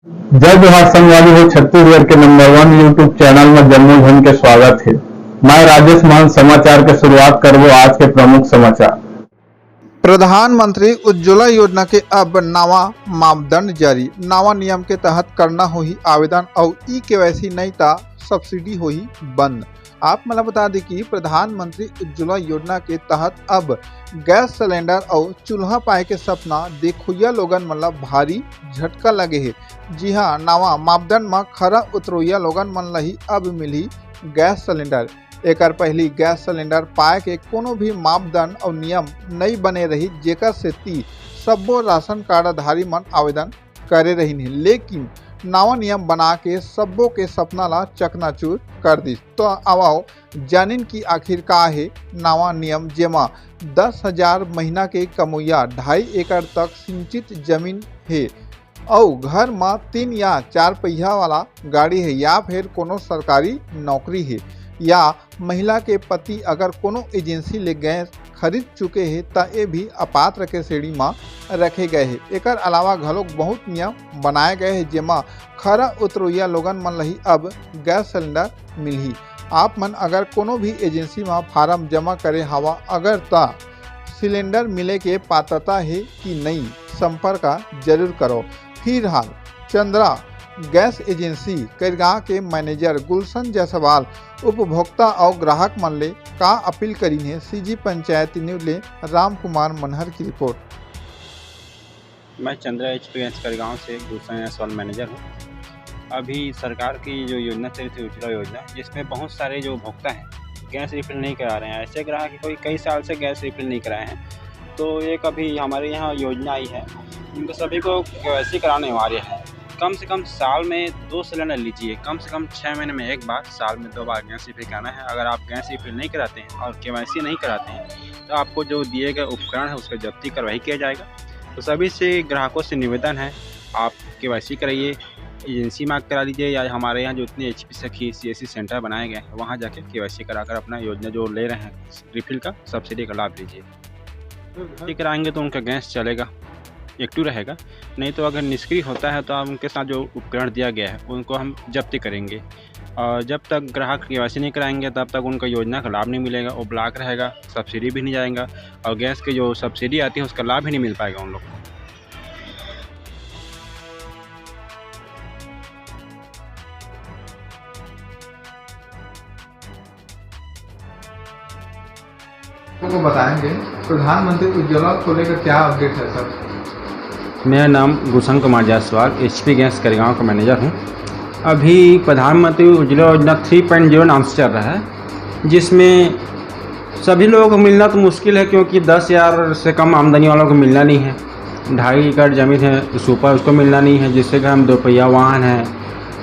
जय बिहार संगवारी हो छत्तीसगढ़ के नंबर 1 यूट्यूब चैनल में जम्मू झन के स्वागत है। मैं राजेश मान समाचार के शुरुआत करबो आज के प्रमुख समाचार। प्रधानमंत्री उज्ज्वला योजना के अब नवा मापदंड जारी। नवा नियम के तहत करना होही आवेदन और ई-केवाईसी नहीं ता सब्सिडी होही बंद। आप मला बता दें कि प्रधानमंत्री उज्ज्वला योजना के तहत अब गैस सिलेंडर और चूल्हा पाए के सपना देखोइया लोगन मन ला भारी झटका लगे है। जी हाँ, नवा मापदंड में खरा उतरोइया लोगन मन ला ही अब मिली गैस सिलेंडर। एकर पहली गैस सिलेंडर पाए के कोनो भी मापदंड और नियम नहीं बने रही, जेकर सेती सब्बो राशन कार्डधारी मन आवेदन करे रही, लेकिन नवा नियम बना के सब्बो के सपना ला चकनाचूर कर दी। तो आओ जानिन की आखिर का है नवा नियम, जेमा 10,000 महीना के कमैया 2.5 एकड़ तक सिंचित जमीन है और घर में 3 या 4 पहिया वाला गाड़ी है या फिर कोनो सरकारी नौकरी है या महिला के पति अगर कोनो एजेंसी ले गैस खरीद चुके हैं ता ये भी अपात्र के श्रेणी में रखे गए हैं। एकर अलावा घलोक बहुत नियम बनाए गए हैं, जेमा खरा उतरोइया लोगन मन लही अब गैस सिलेंडर मिलही। आप मन अगर कोनो भी एजेंसी में फार्म जमा करे हवा अगर ता सिलेंडर मिले के पात्रता है कि नहीं, संपर्क जरूर करो। फिलहाल चंद्रा गैस एजेंसी कैरगांव के मैनेजर गुलशन जायसवाल उपभोक्ता और ग्राहक मन ले का अपील करी है। सीजी पंचायत न्यूज ले राम कुमार मनहर की रिपोर्ट। मैं चंद्रा HP गैस कैरगांव से गुलशन जायसवाल मैनेजर हूँ। अभी सरकार की जो योजना चली थी उज्ज्वला योजना, जिसमें बहुत सारे जो उपभोक्ता हैं गैस रिफिल नहीं करा रहे हैं। ऐसे ग्राहक कोई कई साल से गैस रिफिल नहीं कराए हैं, तो एक अभी हमारे यहाँ योजना आई है, इनको सभी को KYC कराना अनिवार्य है। कम से कम साल में 2 सिलेंडर लीजिए, कम से कम 6 महीने में एक बार, साल में 2 बार गैस रिफिल कराना है। अगर आप गैस रिफिल नहीं कराते हैं और KYC नहीं कराते हैं तो आपको जो दिए गए उपकरण है उसका जब्ती कार्रवाई किया जाएगा। तो सभी से ग्राहकों से निवेदन है, आप KYC कराइए, एजेंसी में करा लीजिए या हमारे यहाँ जो इतने HP सखी CSC सेंटर बनाए गए हैं वहाँ जाके KYC कराकर अपना योजना जो ले रहे हैं रिफिल का सब्सिडी का लाभ लीजिए। ये कराएंगे तो उनका गैस चलेगा, एक्टिव रहेगा। नहीं तो अगर निष्क्रिय होता है तो आप उनके साथ जो उपकरण दिया गया है उनको हम जब्ती करेंगे। और जब तक ग्राहक KYC नहीं कराएंगे तब तक उनका योजना का लाभ नहीं मिलेगा, वो ब्लॉक रहेगा, सब्सिडी भी नहीं जाएगा और गैस की जो सब्सिडी आती है उसका लाभ ही नहीं मिल पाएगा उन लोग को। को बताएंगे प्रधानमंत्री उज्ज्वला को लेकर क्या अपडेट है सर? मेरा नाम गुलशन कुमार जायसवाल HP गैस कैरगांव का मैनेजर हूं। अभी प्रधानमंत्री उज्ज्वला योजना 3.0 नाम से चल रहा है, जिसमें सभी लोगों को मिलना तो मुश्किल है क्योंकि 10,000 से कम आमदनी वालों को मिलना नहीं है। 2.5 एकड़ ज़मीन है उस ऊपर उसको मिलना नहीं है, जिससे कि हम 2 पहिया वाहन हैं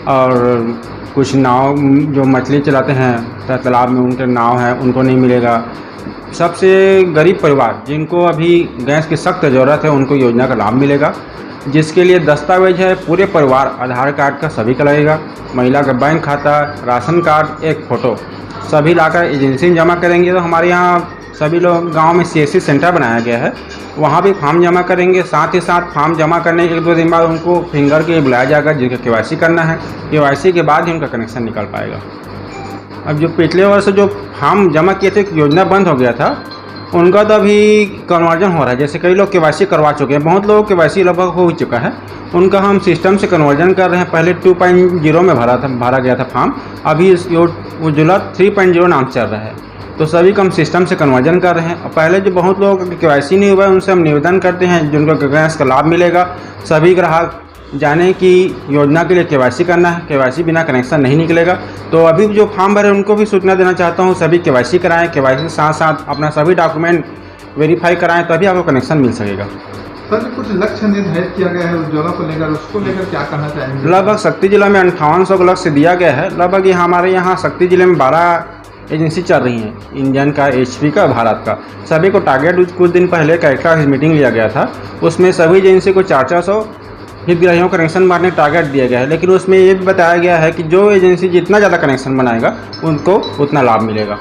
और कुछ नाव जो मछली चलाते हैं तालाब में उनके नाव हैं उनको नहीं मिलेगा। सबसे गरीब परिवार जिनको अभी गैस की सख्त ज़रूरत है उनको योजना का लाभ मिलेगा, जिसके लिए दस्तावेज है पूरे परिवार आधार कार्ड का सभी का लगेगा, महिला का बैंक खाता, राशन कार्ड, एक फ़ोटो सभी लाकर एजेंसी में जमा करेंगे। तो हमारे यहाँ सभी लोग गांव में CSC सेंटर बनाया गया है, वहाँ भी फॉर्म जमा करेंगे। साथ ही साथ फॉर्म जमा करने के 1-2 दिन बाद उनको फिंगर के बुलाया जाएगा, जिनका KYC करना है। KYC के बाद ही उनका कनेक्शन निकल पाएगा। अब जो पिछले वर्ष जो फॉर्म जमा किए थे योजना बंद हो गया था, उनका तो अभी कन्वर्जन हो रहा है। जैसे कई लोग KYC करवा चुके हैं, बहुत लोग KYC लगभग हो चुका है, उनका हम सिस्टम से कन्वर्जन कर रहे हैं। पहले 2.0 में भरा गया था फॉर्म, अभी उज्ज्वला 3.0 नाम चल रहा है, तो सभी को हम सिस्टम से कन्वर्जन कर रहे हैं। और पहले जो बहुत लोग KYC नहीं हुआ है उनसे हम निवेदन करते हैं जिनको गैस का लाभ मिलेगा, सभी ग्राहक जाने की योजना के लिए KYC करना है, KYC बिना कनेक्शन नहीं निकलेगा। तो अभी जो फॉर्म भरे उनको भी सूचना देना चाहता हूँ, सभी KYC कराएं, KYC के साथ साथ अपना सभी डॉक्यूमेंट वेरीफाई कराएं, तभी आपको कनेक्शन मिल सकेगा। सर कुछ लक्ष्य निर्धारित किया गया है उज्ज्वला को लेकर, उसको लेकर क्या कहना चाहेंगे? लगभग शक्ति जिला में 5800 का लक्ष्य दिया गया है। लगभग हमारे यहाँ शक्ति जिले में 12 एजेंसी चल रही हैं, इंडियन का, HP का, भारत का। सभी को टारगेट कुछ दिन पहले कलेक्टर ऑफिस मीटिंग लिया गया था, उसमें सभी एजेंसी को 400 हितग्राहियों को कनेक्शन बांटने टारगेट दिया गया है। लेकिन उसमें ये भी बताया गया है कि जो एजेंसी जितना ज़्यादा कनेक्शन बनाएगा उनको उतना लाभ मिलेगा।